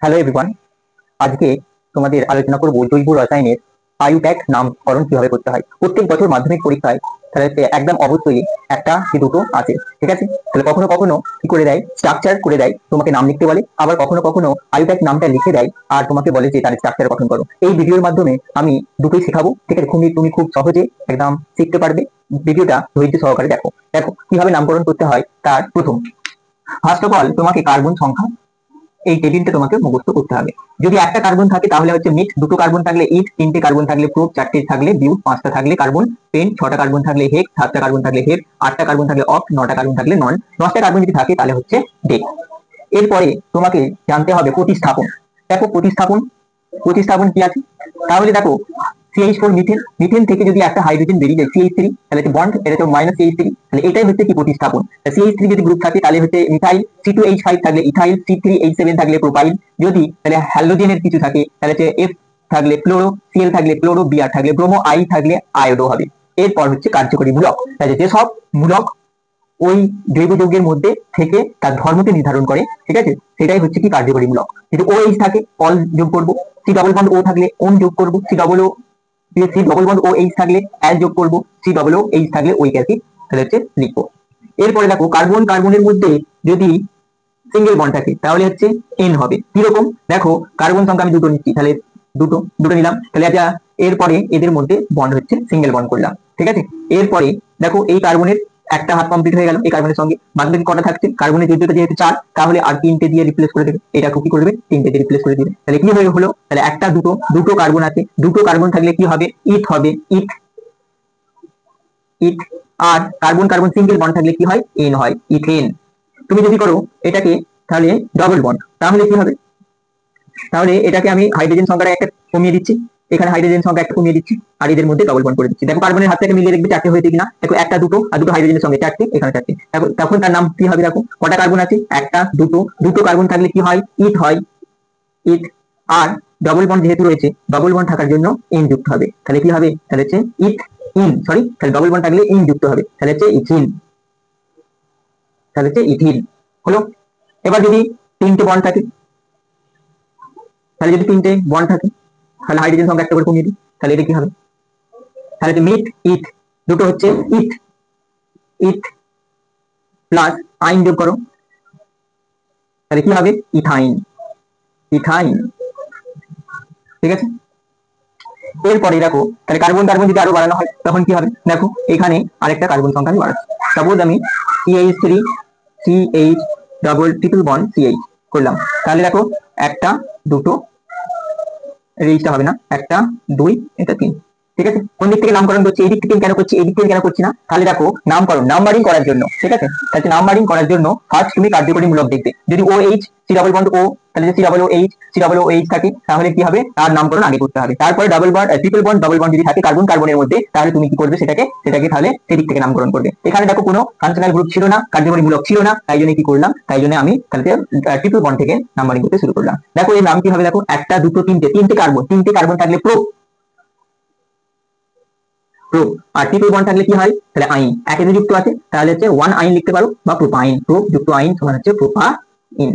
Hello everyone, আজকে তোমাদের আলোচনা করব জৈব রসায়নের আয়ুপ্যাক নামকরণ কিভাবে করতে হয়। প্রত্যেক বছর মাধ্যমিক পরীক্ষায় তাহলে একদম অবশ্যই একটা কি দুটো আছে, ঠিক আছে। তাহলে কখনো কখনো কি করে দেয়, স্ট্রাকচার করে দেয়, তোমাকে নাম লিখতে বলে, আবার কখনো কখনো আয়ুপ্যাক নামটা লিখে দেয় আর তোমাকে বলে যে তার স্ট্রাকচার গঠন করো। এই ভিডিওর মাধ্যমে আমি দুটোই শেখাবো, ঠিক আছে। তুমি খুব সহজে একদম শিখতে পারবে। ভিডিওটা ধৈর্য সহকারে দেখো। দেখো কিভাবে নামকরণ করতে হয়। তার প্রথম, ফার্স্ট অফ অল তোমাকে কার্বন সংখ্যা, এই টেবিলটা তোমাকে মুখস্থ করতে হবে। যদি একটা কার্বন থাকে তাহলে হচ্ছে মিট, দুটো কার্বন থাকলে ইট, তিনটে কার্বন থাকলে প্রোপ, চারটে থাকলে বিউট, পাঁচটা থাকলে কার্বন পেন, ছটা কার্বন থাকলে হেক্স, সাতটা কার্বন থাকলে হেড, আটটা কার্বন থাকলে অক্ট, নটা কার্বন থাকলে নন, 10টা কার্বন যদি থাকে তাহলে হচ্ছে ডেক। এরপরে তোমাকে জানতে হবে প্রতিস্থাপন। দেখো প্রতিস্থাপন প্রতিস্থাপন কি আছে, তাহলে দেখো CH4 মিথেন, মিথেন থেকে যদি একটা হাইড্রোজেন বেরিয়ে যায় CH3, তাহলে বন্ড, এটা হচ্ছে -CH3, তাহলে এটাই হচ্ছে কি প্রতিস্থাপন। CH3 যদি গ্রুপ থাকে তাহলে হচ্ছে মিথাইল, C2H5 থাকলে ইথাইল, C3H7 থাকলে প্রোপাইল, যদি তাহলে হ্যালোজেনের কিছু থাকে তাহলে হচ্ছে F থাকলে ফ্লোরো, Cl থাকলে ক্লোরো, Br থাকলে ব্রোমো, I থাকলে আয়োডো হবে। এরপর হচ্ছে কার্যকরী মূলক, তাহলে যেসব মূলক ওই জৈব যৌগের মধ্যে থেকে তার ধর্মকে নির্ধারণ করে, ঠিক আছে, সেটাই হচ্ছে কি কার্যকরী মূলক। যদি OH থাকে অল যোগ করবো, C ডবল বন্ড O থাকলে ওন যোগ করবো, C ডবল বন্ড OH থাকলে অ্যাল যোগ করবো, C ডবল OH থাকলে ওইক অ্যাসিড তাহলে হচ্ছে লিখবো। এরপরে দেখো কার্বন কার্বনের মধ্যে যদি সিঙ্গেল বন্ড থাকে তাহলে হচ্ছে এন হবে। কিরকম, দেখো কার্বন সংখ্যা আমি দুটো নিচ্ছি, তাহলে দুটো দুটো নিলাম, তাহলে আচ্ছা এরপরে এদের মধ্যে বন্ড হচ্ছে সিঙ্গেল বন্ড করলাম, ঠিক আছে। এরপরে দেখো এই কার্বনের একটা হাফ কমপ্লিট হয়ে গেল এই কার্বনের সঙ্গে, বাকি কটা থাকছে, কার্বনের যৌগটা যেহেতু 4 তাহলে আর তিনটে দিয়ে রিপ্লেস করে দেবে, এটা কি করে দেবে, তিনটে দিয়ে রিপ্লেস করে দিবে। তাহলে কি হয়ে হলো, তাহলে একটা দুটো দুটো কার্বন আছে, দুটো কার্বন থাকলে কি হবে, ইথ হবে, ইথ ইথ। আর কার্বন কার্বন সিঙ্গেল বন্ড থাকলে কি হয়, এন হয়, ইথেন। তুমি যদি করো এটাকে তাহলে ডবল বন্ড, তাহলে কি হবে, তাহলে এটাকে আমি হাইড্রোজেন সংখ্যাটা একটা কমিয়ে দিচ্ছি, এখানে হাইড্রোজেন সংখ্যা একটা কমিয়ে দিচ্ছি, আর এদের মধ্যে ডবল বন্ড করে দিচ্ছি। দেখো কার্বনের হাত থেকে মিলিয়ে দেখবে চারটে হয়েছে কিনা, দেখো একটা দুটো আর দুটো হাইড্রোজেনের সঙ্গে চারটে, এখানে চারটে। তখন তার নাম কি হবে, দেখো কটা কার্বন আছে, একটা দুটো দুটো কার্বন থাকলে কি হয়, ইথ হয়, ইথ। আর ডবল বন্ড যেহেতু রয়েছে, ডবল বন্ড থাকার জন্য ইন যুক্ত হবে, তাহলে কি হবে, তাহলে হচ্ছে ইথ ইন, সরি, তাহলে ডবল বন্ড থাকলে ইন যুক্ত হবে, তাহলে হচ্ছে ইথিন, তাহলে হচ্ছে ইথিন হলো। এবার যদি তিনটে বন্ড থাকে, তাহলে যদি তিনটে বন্ড থাকে তাহলে হাইড্রোজেন সংখ্যা একটা করে কমিয়ে দিই, তাহলে এটা কি হবে, তাহলে মিট ইথ, দুটো হচ্ছে ইথ, ইথ প্লাস আইন যোগ করো, তাহলে কি হবে, ইথাইন, ইথাইন, ঠিক আছে। এরপরে দেখো তাহলে কার্বন কার্বন যদি আরো বাড়ানো হয় তখন কি হবে, দেখো এখানে আরেকটা কার্বন সংখ্যা আমি বাড়াচ্ছি, সাপোজ আমি CH3 CH double triple bond CH করলাম, তাহলে দেখো একটা দুটো, রেজিস্টার হবে না, একটা দুই, এটা তিন, ঠিক আছে। কোন দিক থেকে নামকরণ করছি, এই দিক থেকে কেন করছি, এই দিক থেকে কেন করছি না, তাহলে দেখো নামকরণ নাম্বারিং করার জন্য, ঠিক আছে। তাহলে নাম্বারিং করার জন্য ফার্স্ট তুমি কার্যকরী মূলক দেখবে, যদি OH C double bond O, তাহলে যদি C ডবল OH থাকে তাহলে কি হবে, তার নামকরণ আগে করতে হবে। তারপরে double bond triple bond double bond যদি থাকে কার্বন কার্বনের মধ্যে, তাহলে তুমি কি করবে, সেটাকে তাহলে সেদিক থেকে নামকরণ করবে। এখানে দেখো কোনো ফাংশনাল গ্রুপ ছিল না, কার্যকরী মূলক ছিল না, তাই জন্য কি করলাম, তাই জন্য আমি তাহলে ট্রিপল বন্ড থেকে নাম্বারিং করতে শুরু করলাম। দেখো এর নাম কি হবে, দেখো একটা দুটো তিনটে, তিনটে কার্বন থাকলে প্রো, প্রো। আর ট্রিপল বন্ড থাকলে কি হয়, তাহলে আইন একে যুক্ত আছে, তাহলে হচ্ছে ওয়ান আইন লিখতে পারো বা প্রোপাইন, প্রো যুক্ত আইন সমান হচ্ছে প্রোপাইন,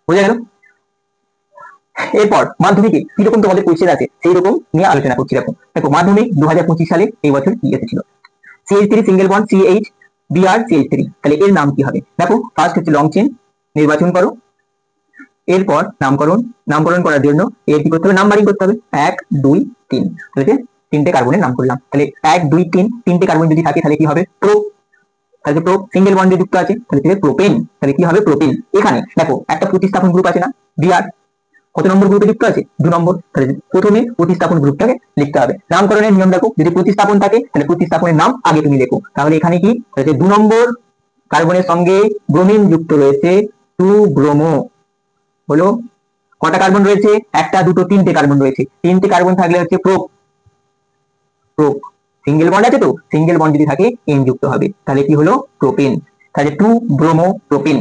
বোঝা গেল। এরপর মাধ্যমিকে কিরকম তোমাদের কোয়েশ্চেন আছে সেই রকম নিয়ে আলোচনা করছি। দেখো মাধ্যমিক 2025 সালে এই বছর কি এসেছিল, CH3 single bond CH Br CH3, তাহলে এর নাম কি হবে, দেখো ফার্স্ট হচ্ছে লং চেন নির্বাচন করো, এরপর নামকরণ করার জন্য এর কি করতে হবে, নাম্বারিং করতে হবে, 1 2 3, তাহলে তিনটে কার্বনের নাম করলাম, তাহলে 1 2 3 তিনটে কার্বন যদি থাকে তাহলে কি হবে, প্রো, তাহলে প্রো সিঙ্গেল বন্ডে যুক্ত আছে তাহলে কি হবে, প্রোপেন, তাহলে কি হবে, প্রোপেন। এখানে দেখো একটা প্রতিস্থাপন গ্রুপ আছে না, Br, কত নম্বর গ্রুপে যুক্ত আছে, 2 নম্বর, তাহলে প্রথমে প্রতিস্থাপন গ্রুপটাকে লিখতে হবে। নামকরণের নিয়ম দেখো, যদি প্রতিস্থাপন থাকে তাহলে প্রতিস্থাপনের নাম আগে তুমি লেখো, তাহলে এখানে কি, 2 নম্বর কার্বনের সঙ্গে ব্রোমিন যুক্ত রয়েছে, 2 ব্রোমো হলো। কটা কার্বন রয়েছে, একটা দুটো তিনটে কার্বন রয়েছে, তিনটে কার্বন থাকলে হচ্ছে প্রো, প্রো সিঙ্গেল বন্ড আছে, তো সিঙ্গেল বন্ড যদি থাকে এন যুক্ত হবে, তাহলে কি হলো, প্রোপেন, তাহলে 2 ব্রোমো প্রোপেন।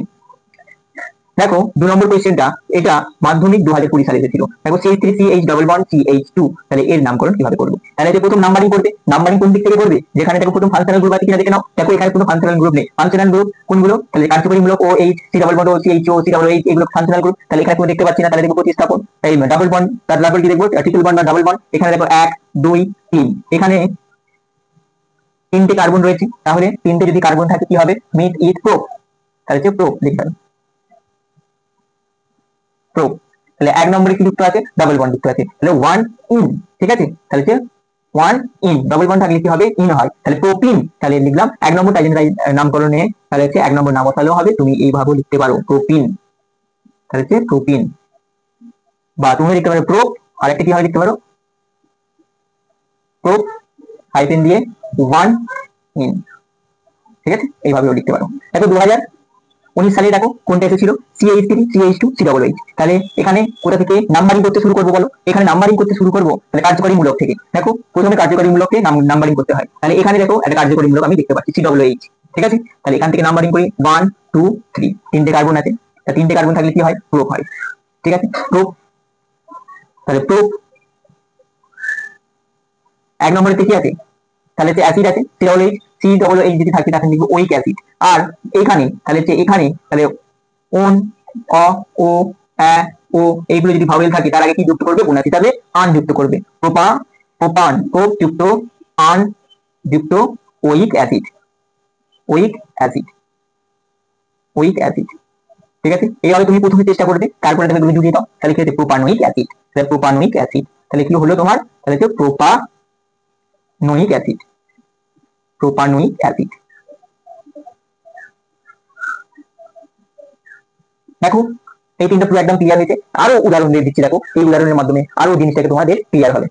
দেখো 2 নম্বর কোয়েশ্চেনটা, এটা মাধ্যমিক 2020 সালে এসেছিল। দেখো CH3CH ডাবল বন্ড CH2, তাহলে এর নামকরণ কিভাবে করবে? তাহলে যে প্রথম নাম্বারিং করবে, নাম্বারিং কোন দিক থেকে করবে? যেখানে দেখো প্রথম ফাংশনাল গ্রুপ আছে কিনা দেখে নাও। দেখো এখানে কোনো ফাংশনাল গ্রুপ নেই। ফাংশনাল গ্রুপ কোনগুলো? তাহলে কার্যকরীমূলক OH, C double bond O, CHO, C double H, এগুলো ফাংশনাল গ্রুপ। তাহলে এখানে কোনো দেখতে পাচ্ছি না, তাহলে দেখো প্রতিস্থাপন। এই ডাবল বন্ড, তার ডাবল কি দেখবো? ট্রিপল বন্ড বা ডাবল বন্ড। এখানে দেখো 1 2 3, এখানে 3টে কার্বন রয়েছে। তাহলে 3টে যদি কার্বন থাকে কি হবে? মিট ইট প্রো, তাহলে হচ্ছে প্রো লিখতে হবে, প্রো। তাহলে 1 নম্বরে কি যুক্ত আছে? ডাবল বন্ড যুক্ত আছে, তাহলে 1 ইন, ঠিক আছে? তাহলে হচ্ছে 1 ইন, ডাবল বন্ড থাকলে কি হবে? ইন হয়, তাহলে প্রোপিন। তাহলে লিখলাম 1 নম্বর নামকরণে, তাহলে হচ্ছে 1 নম্বর নাম বসালেও হবে, তুমি এইভাবে লিখতে পারো প্রোপিন, তাহলে হচ্ছে প্রোপিন। বা তুমি লিখতে পারো প্রো, আর একটা কি হয় লিখতে পারো? প্রো হাইফেন দিয়ে 1 ইন, ঠিক আছে? এইভাবেও লিখতে পারো। দেখো 2019 সালে দেখো কোনটা এসেছিল? CH3 CH2 CH, তাহলে এখানে কোথা থেকে নাম্বারিং করতে শুরু করবো বলো? এখানে নাম্বারিং করতে শুরু করবো তাহলে কার্যকরী মূলক থেকে। দেখো প্রথমে কার্যকরী মূলককে নাম্বারিং করতে হয়। তাহলে এখানে দেখো একটা কার্যকরী মূলক আমি দেখতে পাচ্ছি CH, ঠিক আছে? তাহলে এখান থেকে নাম্বারিং করি 1 2 3, 3টে কার্বন আছে। 3টে কার্বন থাকলে কি হয়? প্রোপ হয়, ঠিক আছে? প্রোপ, তাহলে প্রোপ 1 নম্বরে কি আছে? তাহলে হচ্ছে অ্যাসিড আছে CH যদি থাকে তাহলে লিখবো ওইক অ্যাসিড। আর এখানে তাহলে হচ্ছে এখানে তাহলে ওন, অ, ও, এ, ও, এইগুলো যদি ভাওয়েল থাকে তার আগে কি যুক্ত করবে? বোনাস হিসাবে আন যুক্ত করবে। প্রোপান, প্রোপ যুক্ত আন যুক্ত ওইক অ্যাসিড, ওইক অ্যাসিড, ওইক অ্যাসিড, ঠিক আছে? এইভাবে তুমি প্রথমে চেষ্টা করবে, তারপরে তুমি জুড়িয়ে দাও। তাহলে কি হচ্ছে? প্রোপানোইক অ্যাসিড, তাহলে প্রোপানোইক অ্যাসিড, তাহলে কি হলো তোমার? তাহলে হচ্ছে প্রোপানোইক অ্যাসিড, প্রোপানোইক অ্যাসিড। দেখো এই 3টা পুরো একদম ক্লিয়ার হয়েছে। আরো উদাহরণ দিয়ে দিচ্ছি, দেখো এই উদাহরণের মাধ্যমে আরো জিনিসটাকে তোমাদের ক্লিয়ার হবে।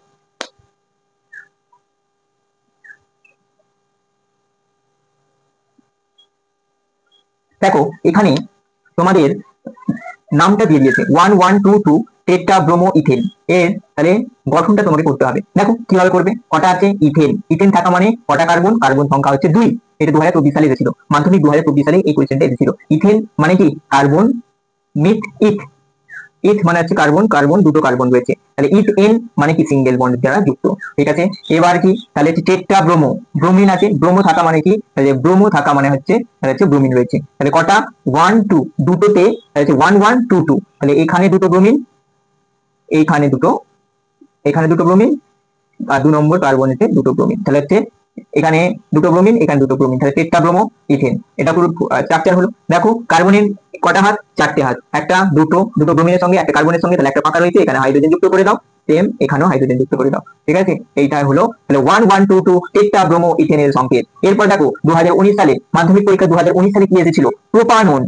দেখো এখানে তোমাদের নামটা দিয়ে দিয়েছে 1122 টেট্রা ব্রোমো ইথেন, এর তাহলে গঠনটা তোমাকে করতে হবে। দেখো কিভাবে করবে? কটা আছে? ইথেন, ইথেন থাকা মানে কটা কার্বন? কার্বন সংখ্যা হচ্ছে 2। এটা 2024 সালে এসেছিল, মাধ্যমিক 2024 সালে এই কোয়েশ্চেনটা এসেছিল। ইথেন মানে কি? কার্বন মিট ইথ, ইথ মানে হচ্ছে কার্বন, কার্বন দুটো কার্বন রয়েছে, তাহলে ইথ এন মানে কি? সিঙ্গেল বন্ড দ্বারা যুক্ত, ঠিক আছে? এবার কি? তাহলে হচ্ছে টেট্রা ব্রোমো, ব্রোমিন আছে, ব্রোমো থাকা মানে কি? তাহলে ব্রোমো থাকা মানে হচ্ছে ব্রোমিন রয়েছে, তাহলে কটা? 1 2, দুটোতে হচ্ছে 1 1 2 2, তাহলে এখানে দুটো ব্রোমিন, এইখানে দুটো, এখানে দুটো ব্রোমিন, আর 2 নম্বর কার্বনেতে দুটো ব্রোমিন, তাহলে হচ্ছে এখানে দুটো ব্রোমিন, এখানে দুটো ব্রোমিন, তাহলে টেট্রা ব্রোমো ইথেন। এটা পুরো স্ট্রাকচার হলো। দেখো কার্বনের কটা হাত? 4টে হাত, একটা দুটো, দুটো ব্রোমিনের সঙ্গে একটা কার্বনের সঙ্গে, তাহলে একটা ফাঁকা রয়েছে, এখানে হাইড্রোজেন যুক্ত করে দাও, সেম এখানেও হাইড্রোজেন যুক্ত করে দাও, ঠিক আছে? এইটা হলো তাহলে 1 1 2 2 টেট্রা ব্রোমো ইথেনের সংকেত। এরপর দেখো 2019 সালে মাধ্যমিক পরীক্ষা 2019 সালে কি এসেছিল? প্রোপানন।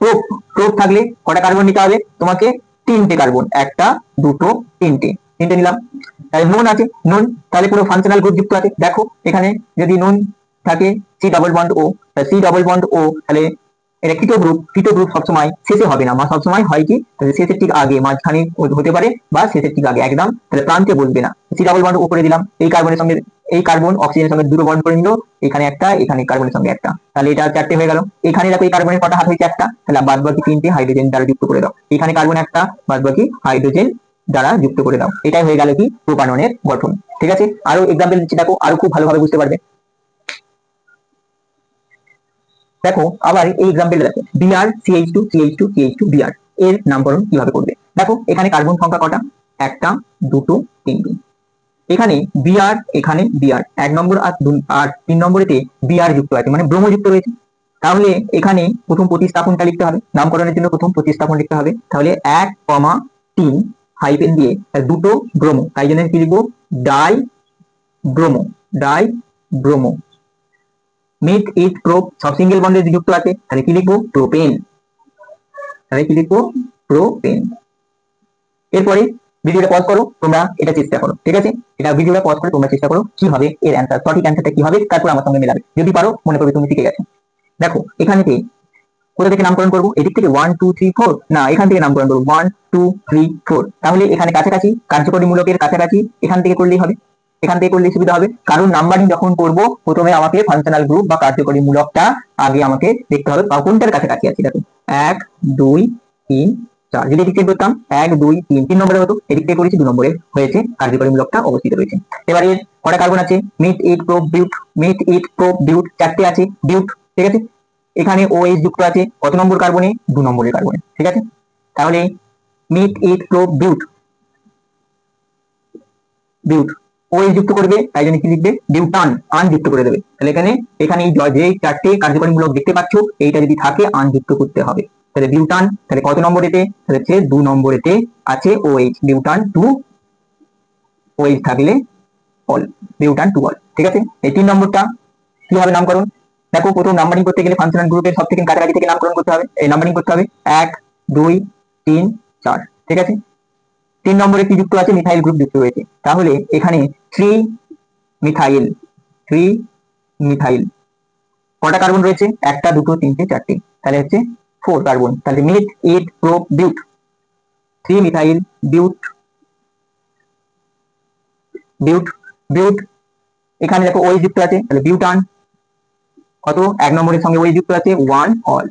প্রোপ, প্রোপ থাকলে কটা কার্বন নিতে হবে তোমাকে? 3টে কার্বন, একটা দুটো তিনটে, 3টে নিলাম। তাহলে নুন আছে, নুন তাহলে পুরো ফাংশনাল গ্রুপ যুক্ত আছে। দেখো এখানে যদি নুন থাকে সি ডাবল বন্ড ও, সি ডাবল বন্ড ও, তাহলে এটা কিটো গ্রুপ। কিটো গ্রুপ সবসময় শেষে হবে না, সবসময় হয় কি? তাহলে শেষের ঠিক আগে, মাঝখানে হতে পারে, বা শেষের ঠিক আগে, একদম তাহলে প্রান্তে বলবে না। সি ডাবল বন্ড উপরে দিলাম, এই কার্বনের সঙ্গে এই কার্বন অক্সিজেনের সঙ্গে দুটো বন্ড করে নিল, এখানে একটা, এখানে কার্বনের সঙ্গে একটা, তাহলে এটা 4টে হয়ে গেল। এখানে দেখো এই কার্বনের কটা হাত হয়েছে? একটা, তাহলে বাদ বাকি 3টে হাইড্রোজেন দ্বারা যুক্ত করে দাও। এখানে কার্বন একটা, বাদ বাকি হাইড্রোজেন দ্বারা যুক্ত করে দাও। এটাই হয়ে গেল কি? প্রোপাননের গঠন, ঠিক আছে? আরো এক্সাম্পল দিচ্ছি, দেখো আরো খুব ভালোভাবে বুঝতে পারবে। দেখো আবার এই এক্সাম্পলটা দেখো, Br CH2 CH2 CH2 Br, এর নামকরণ কিভাবে করবে? দেখো এখানে কার্বন সংখ্যা কটা? একটা দুটো তিনটে, এখানে Br, এখানে Br 1 নম্বর আর 3 নম্বরেতে Br যুক্ত আছে, মানে ব্রোমো যুক্ত রয়েছে। তাহলে এখানে প্রথম প্রতিস্থাপনটা লিখতে হবে, নামকরণের জন্য প্রথম প্রতিস্থাপন লিখতে হবে। তাহলে 1,3 হাইফেন দিয়ে দুটো ব্রোমো, তাই জন্য কি লিখবো? Di bromo, di bromo. Meth eth prop সব সিঙ্গেল বন্ডে যুক্ত আছে, তাহলে কি লিখবো? প্রোপেন, তাহলে কি লিখবো? প্রোপেন। এরপরে ভিডিওটা পজ করো, তোমরা এটা চেষ্টা করো, ঠিক আছে? এটা ভিডিওটা পজ করে তোমরা চেষ্টা করো কি হবে এর অ্যান্সার, সঠিক অ্যান্সারটা কি হবে, তারপর আমার সঙ্গে মেলাবে। যদি পারো মনে করবে তুমি শিখে গেছো। দেখো এখানেতে কোথা থেকে নামকরণ করবো? এদিক থেকে 1 2 3 4 না, এখান থেকে নামকরণ করবো 1 2 3 4। তাহলে এখানে কাছাকাছি, কার্যকরী মূলকের কাছাকাছি এখান থেকে করলেই হবে, এখান থেকে করলে সুবিধা হবে। কারণ নাম্বারিং যখন করবো প্রথমে আমাকে ফাংশনাল গ্রুপ বা কার্যকরী মূলকটা আগে আমাকে দেখতে হবে কোনটার কাছাকাছি আছে। দেখো 1 2 3 4, যদি এদিক থেকে করতাম 1 2 3 3 নম্বরে হতো, এদিক থেকে করেছি 2 নম্বরে হয়েছে, কার্যকরী মূলকটা অবস্থিত রয়েছে। এবারে কটা কার্বন আছে? মিথ ইথ প্রোপ বিউট, মিথ ইথ প্রোপ বিউট 4টে আছে, বিউট, ঠিক আছে। এখানে OH যুক্ত আছে কত নম্বর কার্বনে? 2 নম্বরের কার্বনে, ঠিক আছে। তাহলে মিথ ইথ প্রোপ বিউট, বিউট OH যুক্ত করবে, তাই জন্য কি লিখবে? বিউটান, আন যুক্ত করে দেবে। তাহলে এখানে এই যে 4টে কার্যকরী মূলক দেখতে পাচ্ছ, এইটা যদি থাকে আন যুক্ত করতে হবে। তাহলে বিউটান, তাহলে কত নম্বরেতে? তাহলে হচ্ছে 2 নম্বরেতে আছে OH, বিউটান 2 OH থাকলে অল, বিউটান 2 অল, ঠিক আছে। এই 3 নম্বরটা কিভাবে নামকরণ? দেখো, প্রথম নাম্বারিং করতে গেলে ফাংশনাল গ্রুপের সব থেকে কাছাকাছি থেকে নামকরণ করতে হবে, এই নাম্বারিং করতে হবে 1 2 3 4, ঠিক আছে। 3 নম্বরে কি যুক্ত আছে? মিথাইল গ্রুপ যুক্ত হয়েছে, তাহলে এখানে 3 মিথাইল, 3 মিথাইল কটা কার্বন রয়েছে? 1 2 3 4টে, তাহলে হচ্ছে 4 কার্বন। তাহলে মিথ ইথ প্রোপ বিউট, 3 মিথাইল বিউট, বিউট, বিউট। এখানে দেখো OH যুক্ত আছে, তাহলে বিউটান কত? 1 নম্বরের সঙ্গে OH যুক্ত আছে 1 অল,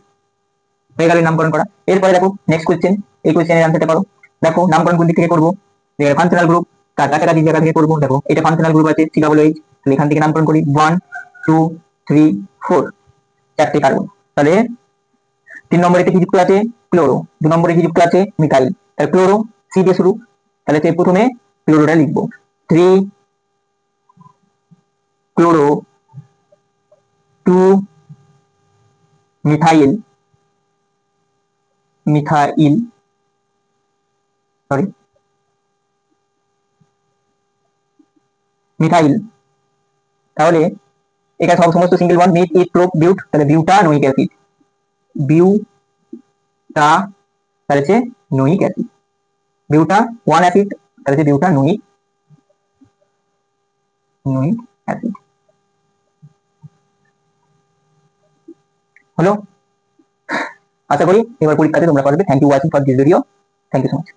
হয়ে গেল নামকরণ করা। এরপরে দেখো নেক্সট কোশ্চেন, এই কোশ্চেনের আনসারটা করো। দেখো নামকরণ কোন দিক থেকে করবো? ফাংশনাল গ্রুপ, তার কাছাকাছি জায়গা থেকে করবো। দেখো এটা ফাংশনাল গ্রুপ আছে COOH, তাহলে এখান থেকে নামকরণ করি 1 2 3 4, 4টে কার্বন। তাহলে 3 নম্বরে কি যুক্ত আছে? ক্লোরো, 2 নম্বরে কি যুক্ত আছে? মিথাইল, তাহলে ক্লোরো সি দিয়ে শুরু, তাহলে প্রথমে ক্লোরোটা লিখবো, 3 chloro 2 methyl, methyl sorry methyl. তাহলে এটা সমস্ত সিঙ্গেল বন্ড, মিথ ইথ প্রোপ বিউট, তাহলে বিউটানোইক অ্যাসিড, বিউটা, তাহলে হচ্ছে নোইক অ্যাসিড, বিউটা 1 অ্যাসিড, তাহলে হচ্ছে বিউটানোইক, নোইক অ্যাসিড। হলো? আশা করি এবার পরীক্ষাতে তোমরা পারবে। Thank you watching for this video, thank you so much.